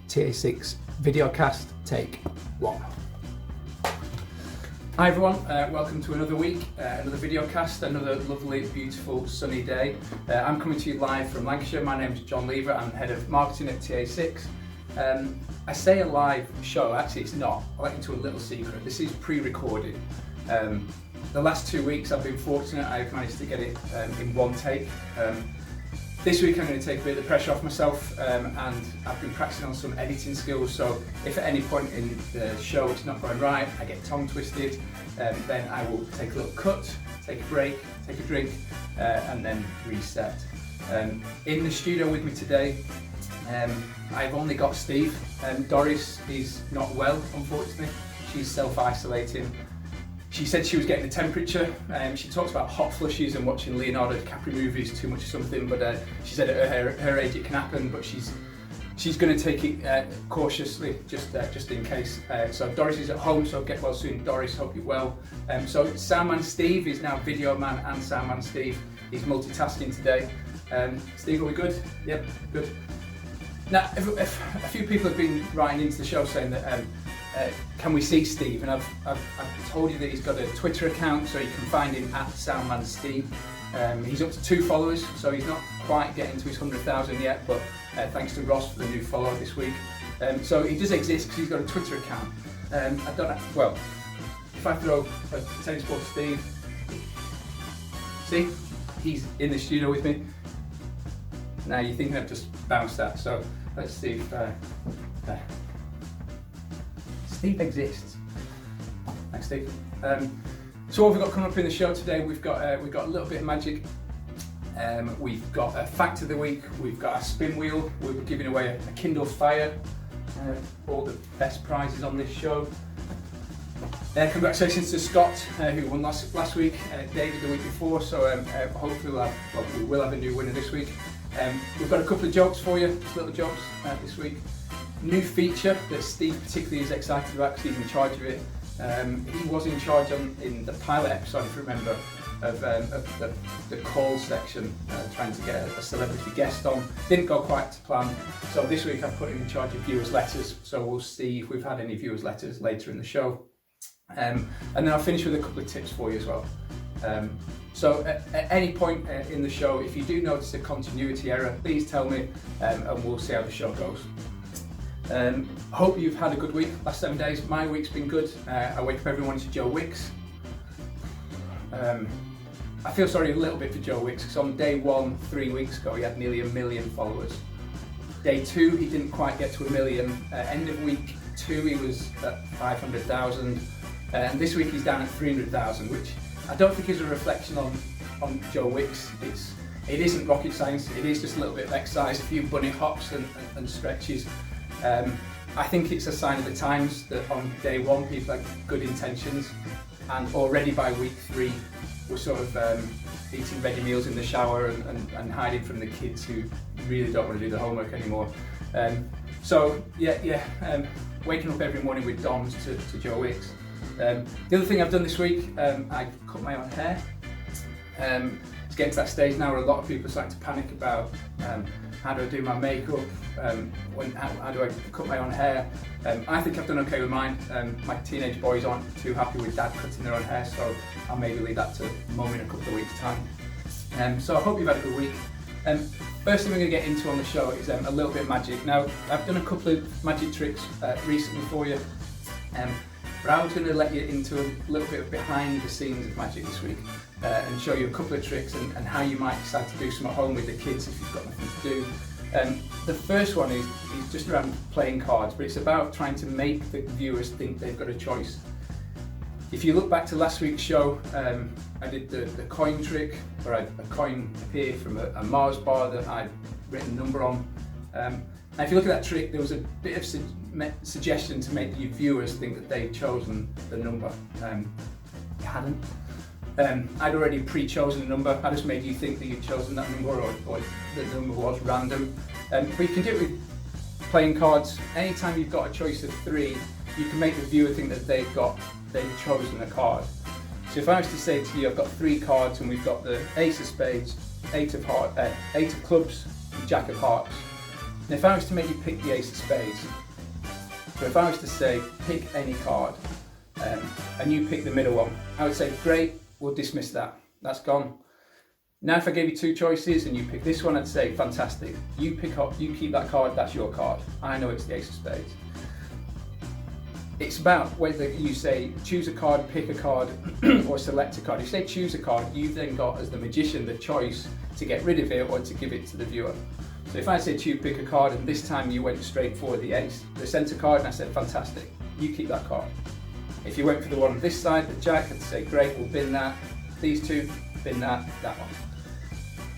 TA6 Videocast, take 1. Hi everyone, welcome to another week, another videocast, another lovely, beautiful, sunny day. I'm coming to you live from Lancashire. My name is John Lever, I'm Head of Marketing at TA6. I say a live show, actually it's not. I'll let you into a little secret. This is pre-recorded. The last 2 weeks I've been fortunate, I've managed to get it in one take. This week I'm going to take a bit of the pressure off myself, and I've been practicing on some editing skills, so if at any point in the show it's not going right, I get tongue twisted, then I will take a little cut, take a break, take a drink, and then reset. In the studio with me today, I've only got Steve. Doris is not well, unfortunately. She's self-isolating. She said she was getting the temperature. She talks about hot flushes and watching Leonardo DiCaprio movies too much or something, but she said at her age it can happen, but she's going to take it cautiously, just in case. So Doris is at home, so get well soon, Doris. Hope you're well. So Soundman Steve is now Video Man and Soundman Steve. He's multitasking today. Steve, are we good? Yep, good. Now, if a few people have been writing into the show saying that can we see Steve? And I've told you that he's got a Twitter account, so you can find him at Soundman Steve. He's up to 2 followers, so he's not quite getting to his 100,000 yet, but thanks to Ross for the new follower this week. So he does exist because he's got a Twitter account. I don't know, well, if I throw a tennis ball to Steve, see, he's in the studio with me. Now you're thinking I've just bounced that, so let's see if Steve exists. Thanks, Steve. So what we've got coming up in the show today, we've got a little bit of magic. We've got a fact of the week. We've got a spin wheel. We're giving away a Kindle Fire. All the best prizes on this show. Congratulations to Scott, who won last week. David the week before. So hopefully we will have a new winner this week. We've got a couple of jokes for you, just little jokes this week. New feature that Steve particularly is excited about because he's in charge of it. He was in charge in the pilot episode, if you remember, of the call section, trying to get a celebrity guest on. Didn't go quite to plan, so this week I've put him in charge of viewers' letters, so we'll see if we've had any viewers' letters later in the show. And then I'll finish with a couple of tips for you as well. So at any point in the show, if you do notice a continuity error, please tell me, and we'll see how the show goes. Hope you've had a good week, last 7 days. My week's been good. I wake up every morning to Joe Wicks. I feel sorry a little bit for Joe Wicks because on day 1, 3 weeks ago, he had nearly 1 million followers. Day 2, he didn't quite get to 1 million. End of week 2, he was at 500,000. And this week he's down at 300,000, which I don't think is a reflection on Joe Wicks. It isn't rocket science, it is just a little bit of exercise, a few bunny hops and stretches. I think it's a sign of the times that on day 1 people had good intentions, and already by week 3 we're sort of eating ready meals in the shower and hiding from the kids who really don't want to do the homework anymore. So waking up every morning with DOMs to Joe Wicks. The other thing I've done this week, I cut my own hair. It's getting to that stage now where a lot of people are starting to panic about how do I do my makeup, how do I cut my own hair. I think I've done okay with mine. My teenage boys aren't too happy with dad cutting their own hair, so I'll maybe leave that to mum in a couple of weeks' time. So I hope you've had a good week. First thing we're going to get into on the show is a little bit of magic. Now, I've done a couple of magic tricks recently for you, but I was going to let you into a little bit of behind the scenes of magic this week and show you a couple of tricks and how you might decide to do some at home with the kids if you've got nothing to do. The first one is just around playing cards, but it's about trying to make the viewers think they've got a choice. If you look back to last week's show, I did the coin trick, where a coin appeared from a Mars bar that I'd written a number on. Now if you look at that trick, there was a bit of suggestion to make your viewers think that they'd chosen the number. You hadn't. I'd already pre-chosen a number. I just made you think that you'd chosen that number, or the number was random. But you can do it with playing cards. Anytime you've got a choice of 3, you can make the viewer think that they've chosen a card. So if I was to say to you, I've got 3 cards and we've got the Ace of Spades, 8 of Clubs, and Jack of Hearts. And if I was to make you pick the ace of spades, so if I was to say pick any card and you pick the middle one, I would say great, we'll dismiss that, that's gone. Now if I gave you two choices and you pick this one, I'd say fantastic, you keep that card, that's your card, I know it's the ace of spades. It's about whether you say choose a card, pick a card or select a card. If you say choose a card, you've then got as the magician the choice to get rid of it or to give it to the viewer. So if I said choose pick a card and this time you went straight for the ace, the centre card, and I said fantastic, you keep that card. If you went for the one on this side, the jack, I'd say great, we'll bin that. These two, bin that one.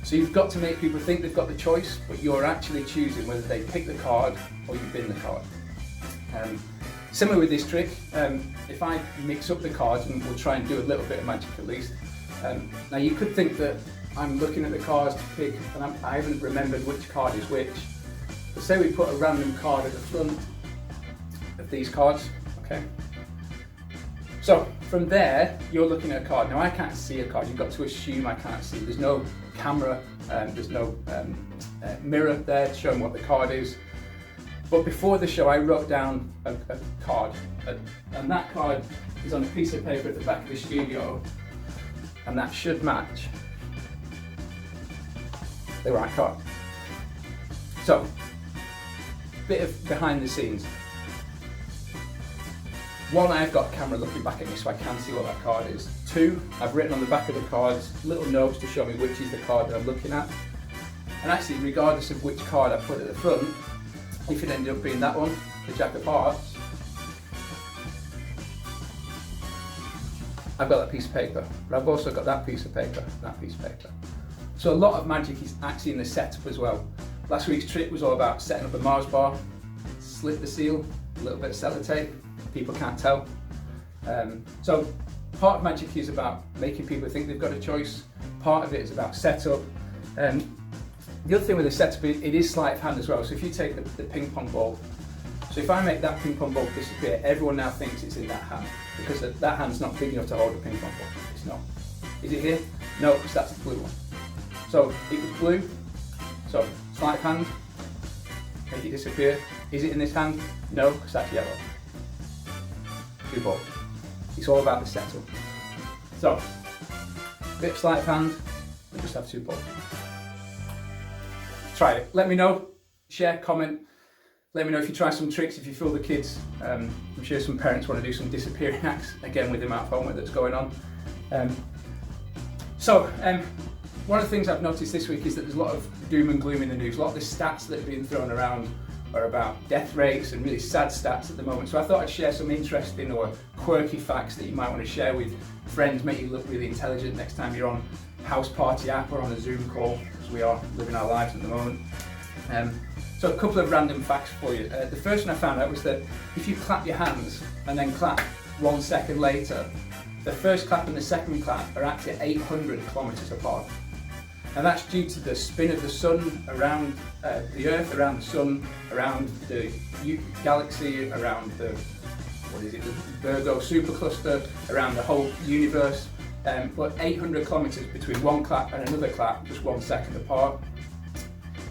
So you've got to make people think they've got the choice, but you're actually choosing whether they pick the card or you bin the card. Similar with this trick, if I mix up the cards, and we'll try and do a little bit of magic at least. Now you could think that I'm looking at the cards to pick, and I haven't remembered which card is which. But say we put a random card at the front of these cards, okay? So from there, you're looking at a card. Now I can't see a card, you've got to assume I can't see. There's no camera, there's no mirror there showing what the card is. But before the show, I wrote down a card, and that card is on a piece of paper at the back of the studio, and that should match the right card. So, bit of behind the scenes. One, I've got a camera looking back at me so I can see what that card is. Two, I've written on the back of the cards little notes to show me which is the card that I'm looking at. And actually, regardless of which card I put at the front, if it ended up being that one, the Jack of Hearts, I've got that piece of paper, but I've also got that piece of paper, that piece of paper. So a lot of magic is actually in the setup as well. Last week's trick was all about setting up a Mars bar, slit the seal, a little bit of sellotape, people can't tell. So part of magic is about making people think they've got a choice, part of it is about setup. The other thing with the setup, it is sleight of hand as well. So if you take the ping pong ball, so if I make that ping pong ball disappear, everyone now thinks it's in that hand, because that hand's not big enough to hold a ping pong ball. It's not. Is it here? No, because that's the blue one. So it was blue, so sleight of hand, make it disappear. Is it in this hand? No, because that's yellow. Two balls. It's all about the setup. So, bit of sleight of hand, we just have two balls. Try it. Let me know, share, comment. Let me know if you try some tricks, if you fool the kids. I'm sure some parents want to do some disappearing acts, again with the amount of homework that's going on. One of the things I've noticed this week is that there's a lot of doom and gloom in the news. A lot of the stats that are being thrown around are about death rates and really sad stats at the moment. So I thought I'd share some interesting or quirky facts that you might want to share with friends, make you look really intelligent next time you're on house party app or on a Zoom call, as we are living our lives at the moment. So a couple of random facts for you. The first one I found out was that if you clap your hands and then clap 1 second later, the first clap and the second clap are actually 800 kilometers apart. And that's due to the spin of the sun around the Earth, around the sun, around the galaxy, around the Virgo supercluster, around the whole universe. But 800 kilometers between one clap and another clap, just 1 second apart.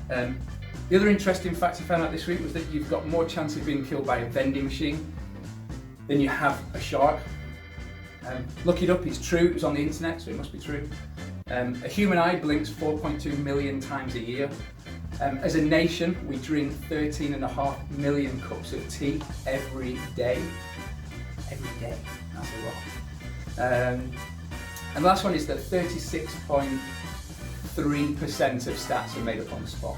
The other interesting fact I found out this week was that you've got more chance of being killed by a vending machine than you have a shark. Look it up, it's true, it was on the internet, so it must be true. A human eye blinks 4.2 million times a year. As a nation, we drink 13.5 million cups of tea every day. Every day, that's a lot. And the last one is that 36.3% of stats are made up on the spot.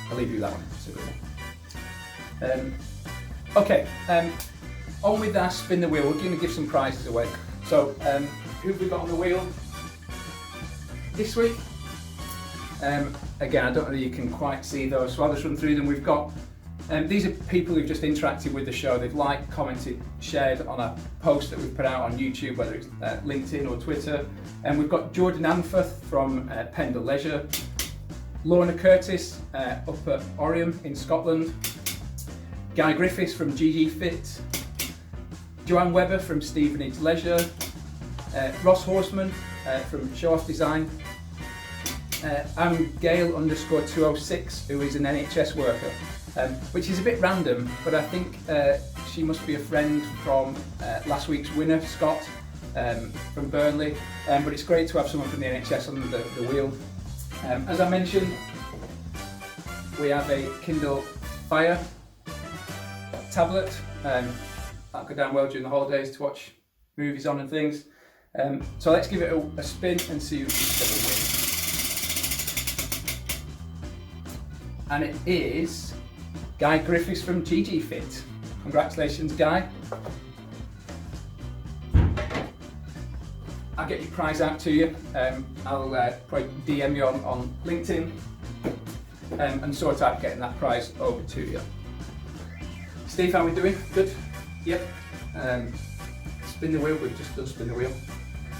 I'll leave you that one, it's a good one. Okay, on with that, spin the wheel. We're going to give some prizes away. So, who have we got on the wheel this week? Again, I don't know if you can quite see those, so I'll just run through them. We've got, these are people who've just interacted with the show. They've liked, commented, shared on a post that we've put out on YouTube, whether it's LinkedIn or Twitter. And we've got Jordan Anforth from Pendle Leisure, Lorna Curtis up at Oriam in Scotland, Guy Griffiths from GG Fit, Joanne Webber from Stevenage Leisure, Ross Horseman from Show Off Design, I'm Gail_206, who is an NHS worker, which is a bit random, but I think she must be a friend from last week's winner, Scott, from Burnley. But it's great to have someone from the NHS on the wheel. As I mentioned, we have a Kindle Fire tablet. That'll go down well during the holidays to watch movies on and things. So let's give it a spin and see who's going to win. And it is Guy Griffiths from GG Fit. Congratulations, Guy. I'll get your prize out to you. I'll probably DM you on LinkedIn and sort out getting that prize over to you. Steve, how are we doing? Good? Yep. Spin the wheel, we've just done spin the wheel.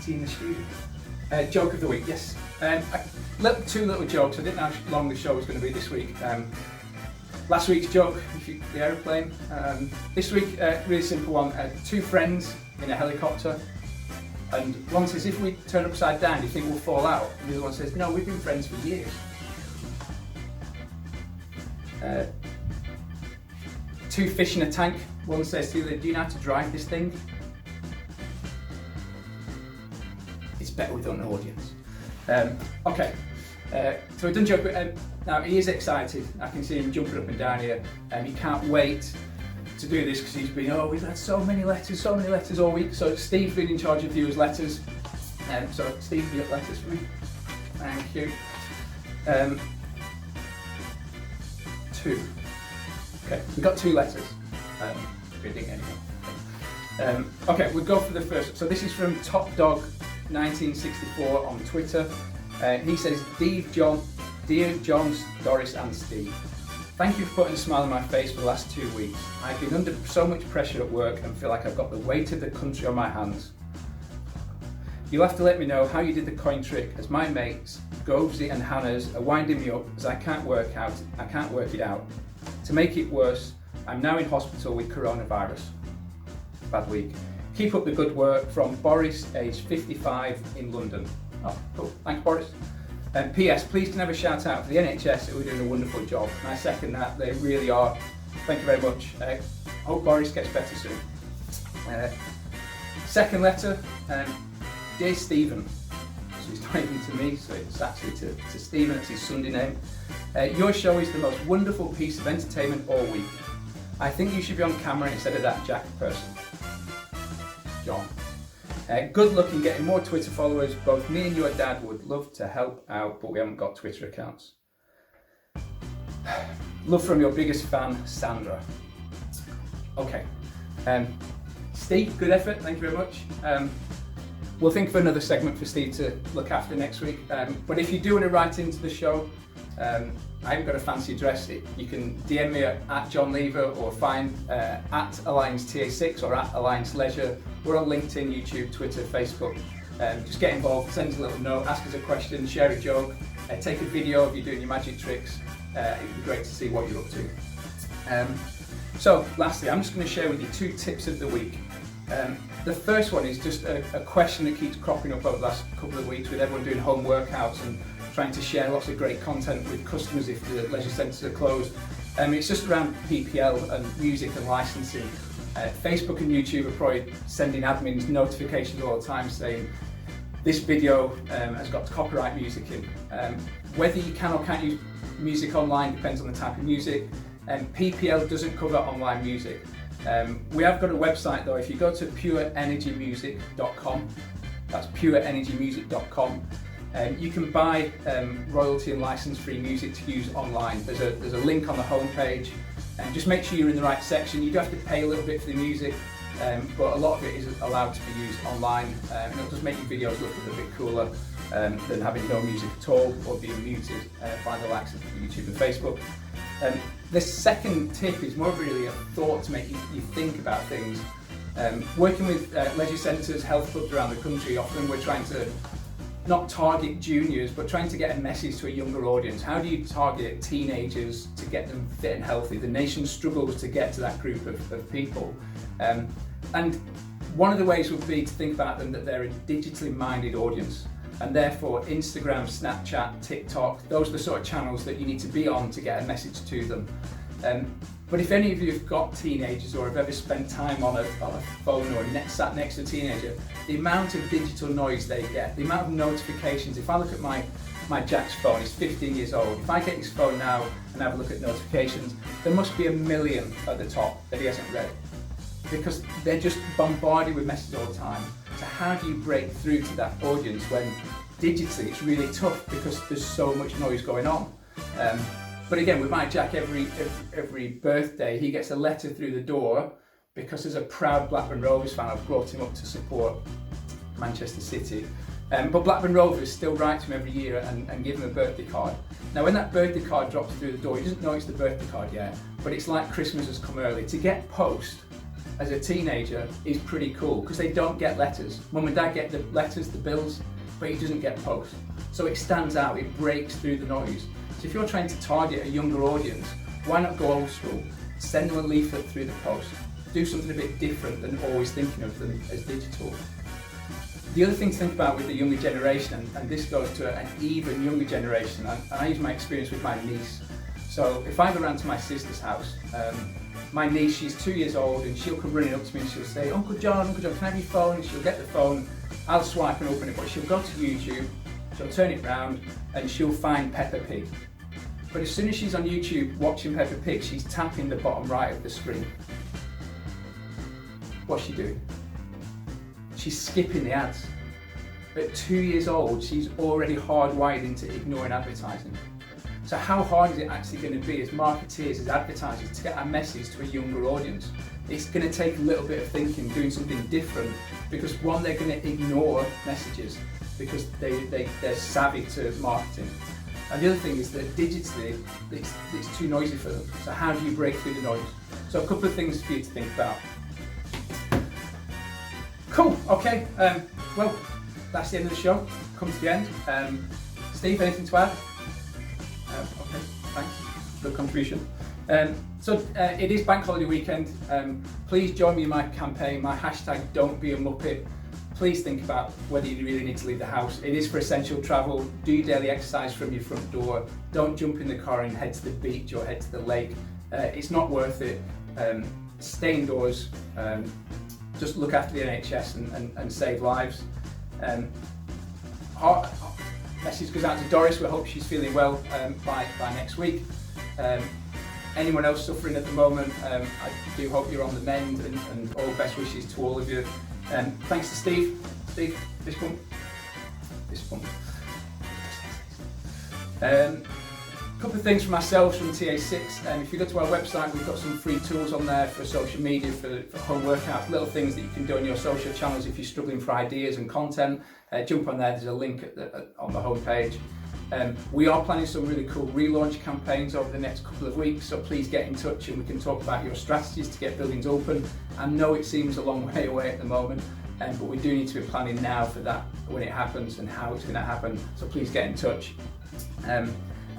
Tea in the studio. Joke of the week, yes. Two little jokes. I didn't know how long the show was going to be this week. Last week's joke, the aeroplane. This week, really simple one. Two friends in a helicopter, and one says, if we turn upside down, do you think we'll fall out? And the other one says, no, we've been friends for years. Two fish in a tank. One says to the other, do you know how to drive this thing? It's better with an audience. Okay, so we've done joke. Now he is excited. I can see him jumping up and down here, and he can't wait to do this because he's been, we've had so many letters all week. So Steve's been in charge of viewers' letters. So Steve, you got letters for me? Thank you. Two. Okay, we've got two letters. Reading anyway. Okay, we'll go for the first. So this is from Top Dog 1964 on Twitter. He says, Dear John, Doris and Steve, thank you for putting a smile on my face for the last 2 weeks. I've been under so much pressure at work and feel like I've got the weight of the country on my hands. You'll have to let me know how you did the coin trick, as my mates, Govesy and Hannah's, are winding me up as I can't work it out. To make it worse, I'm now in hospital with coronavirus. Bad week. Keep up the good work, from Boris, aged 55, in London. Oh, cool. Thanks, Boris. P.S. Please can have a shout out for the NHS, who are doing a wonderful job. And I second that, they really are. Thank you very much. Hope Boris gets better soon. Second letter, Dear Stephen. So he's not even to me, so it's actually to Stephen, it's his Sunday name. Your show is the most wonderful piece of entertainment all week. I think you should be on camera instead of that Jack person. John. Good luck in getting more Twitter followers. Both me and your dad would love to help out, but we haven't got Twitter accounts. Love from your biggest fan, Sandra. Okay. Steve, good effort. Thank you very much. We'll think of another segment for Steve to look after next week. But if you do want to write into the show, I haven't got a fancy address. You can DM me at John Lever, or find at Alliance TA6 or at Alliance Leisure. We're on LinkedIn, YouTube, Twitter, Facebook. Just get involved, send us a little note, ask us a question, share a joke, take a video of you doing your magic tricks. It would be great to see what you're up to. So lastly, I'm just going to share with you 2 tips of the week. The first one is just a question that keeps cropping up over the last couple of weeks with everyone doing home workouts and trying to share lots of great content with customers if the leisure centres are closed. It's just around PPL and music and licensing. Facebook and YouTube are probably sending admins notifications all the time saying this video has got copyright music in. Whether you can or can't use music online depends on the type of music. PPL doesn't cover online music. We have got a website though. If you go to pureenergymusic.com, that's pureenergymusic.com, you can buy royalty and license-free music to use online. There's a link on the homepage, and just make sure you're in the right section. You do have to pay a little bit for the music, but a lot of it is allowed to be used online, and it'll just make your videos look a little bit cooler than having no music at all or being muted by the likes of YouTube and Facebook. The second tip is more really a thought to make you think about things. Working with leisure centres, health clubs around the country, often we're trying to not target juniors, but trying to get a message to a younger audience. How do you target teenagers to get them fit and healthy? The nation struggles to get to that group of people. And one of the ways would be to think about them that they're a digitally minded audience. And therefore Instagram, Snapchat, TikTok, those are the sort of channels that you need to be on to get a message to them. But if any of you have got teenagers or have ever spent time on a phone or sat next to a teenager, the amount of digital noise they get, the amount of notifications, if I look at my Jack's phone, he's 15 years old, if I get his phone now and have a look at notifications, there must be 1 million at the top that he hasn't read, because they're just bombarded with messages all the time. So how do you break through to that audience when digitally it's really tough because there's so much noise going on? But again, with my Jack, every birthday he gets a letter through the door, because as a proud Blackburn Rovers fan, I've brought him up to support Manchester City. But Blackburn Rovers still write to him every year and give him a birthday card. Now when that birthday card drops through the door, he doesn't know it's the birthday card yet, but it's like Christmas has come early. To get post as a teenager is pretty cool, because they don't get letters. Mum and Dad get the letters, the bills, but he doesn't get post. So it stands out, it breaks through the noise. So if you're trying to target a younger audience, why not go old school? Send them a leaflet through the post. Do something a bit different than always thinking of them as digital. The other thing to think about with the younger generation, and this goes to an even younger generation, and I use my experience with my niece. So if I go around to my sister's house, my niece, she's 2 years old, and she'll come running up to me and she'll say, Uncle John, can I have your phone? And she'll get the phone, I'll swipe and open it, but she'll go to YouTube, she'll turn it round, and she'll find Peppa Pig. But as soon as she's on YouTube watching Peppa Pig, she's tapping the bottom right of the screen. What's she doing? She's skipping the ads. At 2 years old, she's already hardwired into ignoring advertising. So how hard is it actually going to be as marketeers, as advertisers, to get our message to a younger audience? It's going to take a little bit of thinking, doing something different, because one, they're going to ignore messages because they're savvy to marketing. And the other thing is that digitally, it's too noisy for them. So how do you break through the noise? So a couple of things for you to think about. Cool, okay, well, that's the end of the show, come to the end. Steve, anything to add? Okay, thanks, good contribution. So it is Bank Holiday weekend. Please join me in my campaign, my hashtag Don't Be a Muppet. Please think about whether you really need to leave the house. It is for essential travel. Do your daily exercise from your front door. Don't jump in the car and head to the beach or head to the lake. It's not worth it. Stay indoors. Just look after the NHS and save lives. Message goes out to Doris. We hope she's feeling well by next week. Anyone else suffering at the moment, I do hope you're on the mend, and all best wishes to all of you. Thanks to Steve. Steve, fist bump. Fist bump. A couple of things from ourselves from TA6. If you go to our website, we've got some free tools on there for social media, for home workouts, little things that you can do on your social channels if you're struggling for ideas and content. Jump on there, there's a link on the homepage. We are planning some really cool relaunch campaigns over the next couple of weeks, so please get in touch and we can talk about your strategies to get buildings open. I know it seems a long way away at the moment, but we do need to be planning now for that when it happens and how it's going to happen, so please get in touch.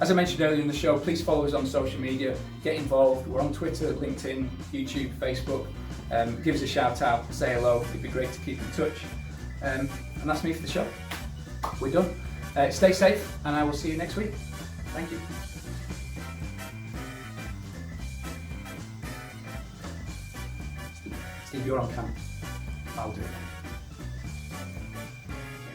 As I mentioned earlier in the show, please follow us on social media, get involved. We're on Twitter, LinkedIn, YouTube, Facebook. Give us a shout out, say hello, it'd be great to keep in touch. And that's me for the show. We're done. Stay safe, and I will see you next week. Thank you. Steve, you're on camera. I'll do it.